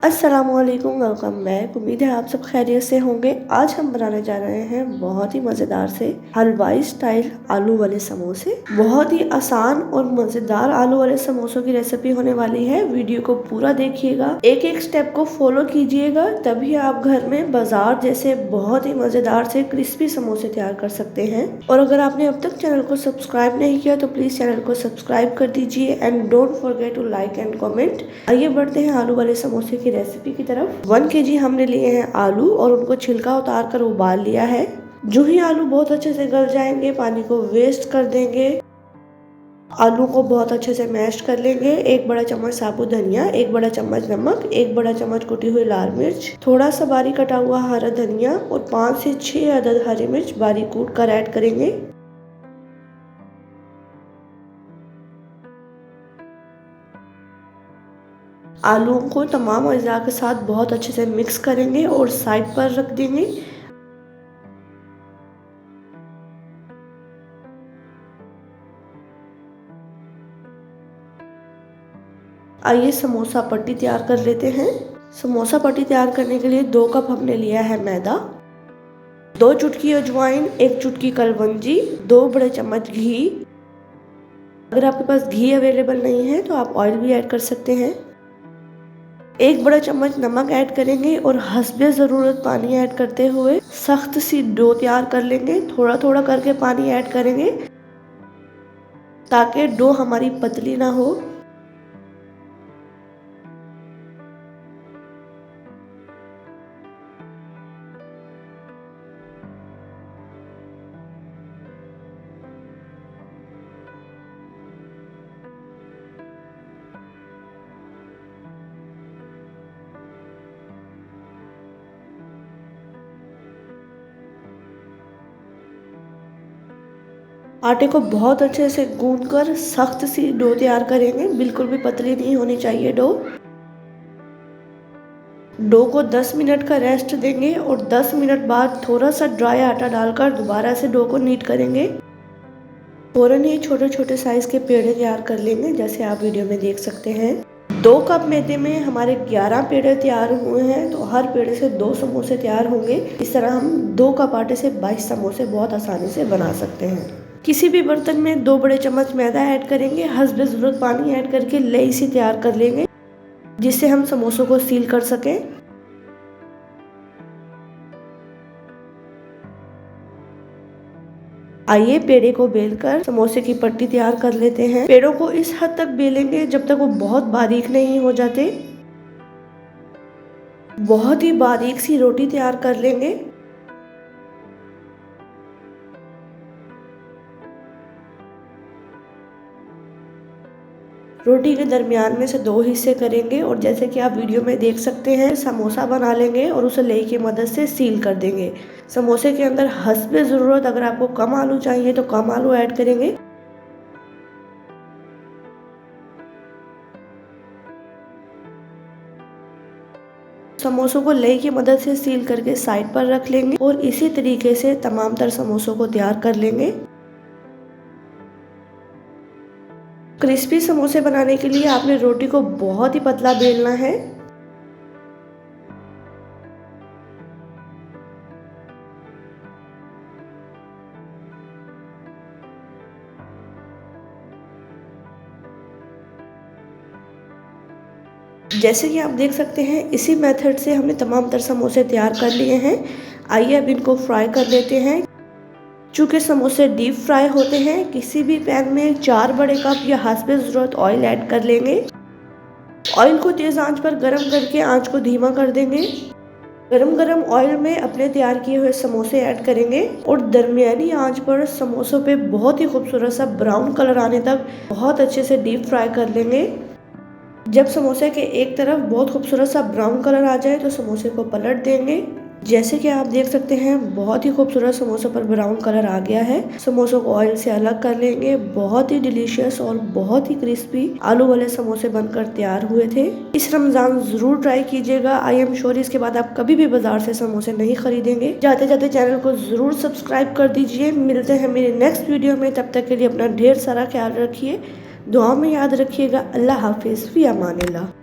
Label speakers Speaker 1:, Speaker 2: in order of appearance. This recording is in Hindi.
Speaker 1: अस्सलामुअलैकुम, वेलकम बैक। उम्मीद है आप सब खैरियत से होंगे। आज हम बनाने जा रहे हैं बहुत ही मज़ेदार से हलवाई स्टाइल आलू वाले समोसे। बहुत ही आसान और मज़ेदार आलू वाले समोसों की रेसिपी होने वाली है। वीडियो को पूरा देखिएगा, एक एक स्टेप को फॉलो कीजिएगा, तभी आप घर में बाजार जैसे बहुत ही मज़ेदार से क्रिस्पी समोसे तैयार कर सकते हैं। और अगर आपने अब तक चैनल को सब्सक्राइब नहीं किया तो प्लीज चैनल को सब्सक्राइब कर दीजिए and don't forget to like and comment. आइए बढ़ते हैं आलू वाले समोसे की रेसिपी की तरफ। 1 kg हमने लिए हैं आलू और उनको छिलका उतार कर उबाल लिया है। जो ही आलू बहुत अच्छे से गल जाएंगे पानी को वेस्ट कर देंगे। आलू को बहुत अच्छे से मैश कर लेंगे। 1 बड़ा चम्मच साबुत धनिया, 1 बड़ा चम्मच नमक, 1 बड़ा चम्मच कुटी हुई लाल मिर्च, थोड़ा सा बारीक कटा हुआ हरा धनिया और 5 से 6 अदद हरी मिर्च बारीक कूट कर ऐड करेंगे। आलूओं को तमाम अज़ा के साथ बहुत अच्छे से मिक्स करेंगे और साइड पर रख देंगे। आइए समोसा पट्टी तैयार कर लेते हैं। समोसा पट्टी तैयार करने के लिए 2 कप हमने लिया है मैदा, 2 चुटकी अजवाइन, 1 चुटकी कलवंजी, 2 बड़े चम्मच घी। अगर आपके पास घी अवेलेबल नहीं है तो आप ऑयल भी ऐड कर सकते हैं। 1 बड़ा चम्मच नमक ऐड करेंगे और हस्बे ज़रूरत पानी ऐड करते हुए सख्त सी डो तैयार कर लेंगे। थोड़ा थोड़ा करके पानी ऐड करेंगे ताकि डो हमारी पतली ना हो। आटे को बहुत अच्छे से गूंद कर सख्त सी डो तैयार करेंगे। बिल्कुल भी पतली नहीं होनी चाहिए डो। डो को 10 मिनट का रेस्ट देंगे और 10 मिनट बाद थोड़ा सा ड्राई आटा डालकर दोबारा से डो को नीट करेंगे। फौरन ही छोटे छोटे साइज के पेड़े तैयार कर लेंगे, जैसे आप वीडियो में देख सकते हैं। 2 कप मैदे में हमारे 11 पेड़े तैयार हुए हैं, तो हर पेड़े से 2 समोसे तैयार होंगे। इस तरह हम 2 कप आटे से 22 समोसे बहुत आसानी से बना सकते हैं। किसी भी बर्तन में 2 बड़े चम्मच मैदा ऐड करेंगे, हस्बे ज़रूरत पानी ऐड करके लेई से तैयार कर लेंगे, जिससे हम समोसों को सील कर सकें। आइए पेड़े को बेलकर समोसे की पट्टी तैयार कर लेते हैं। पेड़ों को इस हद तक बेलेंगे जब तक वो बहुत बारीक नहीं हो जाते। बहुत ही बारीक सी रोटी तैयार कर लेंगे। रोटी के दरमियान में से 2 हिस्से करेंगे और जैसे कि आप वीडियो में देख सकते हैं समोसा बना लेंगे और उसे लेई की मदद से सील कर देंगे। समोसे के अंदर हस्बे ज़रूरत अगर आपको कम आलू चाहिए तो कम आलू ऐड करेंगे। समोसों को लेई की मदद से सील करके साइड पर रख लेंगे और इसी तरीके से तमाम तर समोसों को तैयार कर लेंगे। क्रिस्पी समोसे बनाने के लिए आपने रोटी को बहुत ही पतला बेलना है। जैसे कि आप देख सकते हैं इसी मेथड से हमने तमाम तर समोसे तैयार कर लिए हैं। आइए अब इनको फ्राई कर लेते हैं। चूँकि समोसे डीप फ्राई होते हैं, किसी भी पैन में 4 बड़े कप या हस्बे ज़रूरत ऑयल ऐड कर लेंगे। ऑयल को तेज़ आंच पर गर्म करके आंच को धीमा कर देंगे। गरम गरम ऑयल में अपने तैयार किए हुए समोसे ऐड करेंगे और दरमियानी आंच पर समोसों पे बहुत ही खूबसूरत सा ब्राउन कलर आने तक बहुत अच्छे से डीप फ्राई कर लेंगे। जब समोसे के एक तरफ बहुत खूबसूरत सा ब्राउन कलर आ जाए तो समोसे को पलट देंगे। जैसे कि आप देख सकते हैं बहुत ही खूबसूरत समोसों पर ब्राउन कलर आ गया है। समोसों को ऑयल से अलग कर लेंगे। बहुत ही डिलीशियस और बहुत ही क्रिस्पी आलू वाले समोसे बनकर तैयार हुए थे। इस रमजान जरूर ट्राई कीजिएगा। आई एम श्योर इसके बाद आप कभी भी बाजार से समोसे नहीं खरीदेंगे। जाते जाते चैनल को जरूर सब्सक्राइब कर दीजिए। मिलते हैं मेरे नेक्स्ट वीडियो में, तब तक के लिए अपना ढेर सारा ख्याल रखिए, दुआ में याद रखिएगा। अल्लाह हाफिज़, फ़ी अमानिल्लाह।